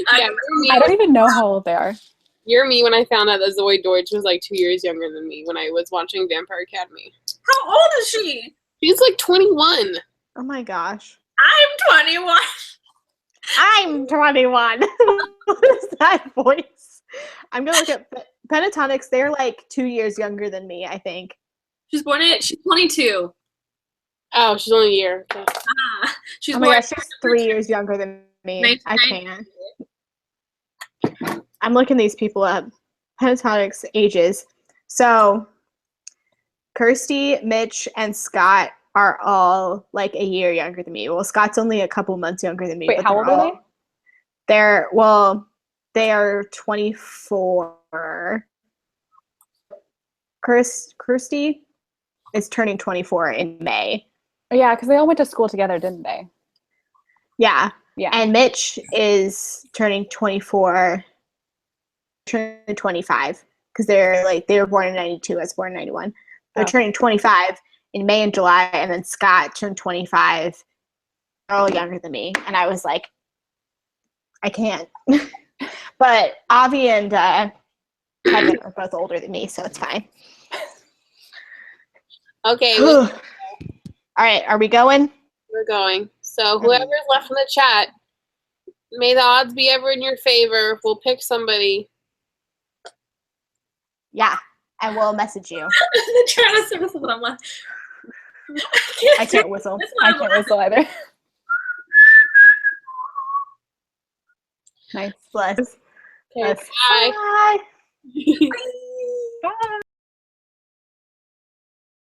I don't even know how old they are. You're me when I found out that Zoe Deutsch was like 2 years younger than me when I was watching Vampire Academy. How old is she? She's like 21. Oh my gosh. I'm 21. I'm 21. What is that voice? I'm going to look at Pentatonics. They're like 2 years younger than me, I think. She's 22. Oh, she's only a year. Okay. She's oh my gosh, she's 3 years younger than me. I can't. I'm looking these people up. Pentatonics ages. So Kirsty, Mitch, and Scott are all like a year younger than me. Well, Scott's only a couple months younger than me. Wait, how old are they? They are 24. Kirsty is turning 24 in May. Oh, yeah, because they all went to school together, didn't they? Yeah. Yeah. And Mitch is turning 24, turning 25, because they were born in 92. I was born in 91. They're turning 25 in May and July, and then Scott turned 25. They're all younger than me. And I was like, I can't. But Avi and Kevin are both older than me, so it's fine. Okay, All right, are we going? we're going. So whoever's left in the chat, may the odds be ever in your favor. We'll pick somebody. Yeah, I will message you. I'm trying to say whistle, but I'm like, I can't whistle. I can't whistle either. Nice. Bless. Okay, Bless. bye. Bye. Bye.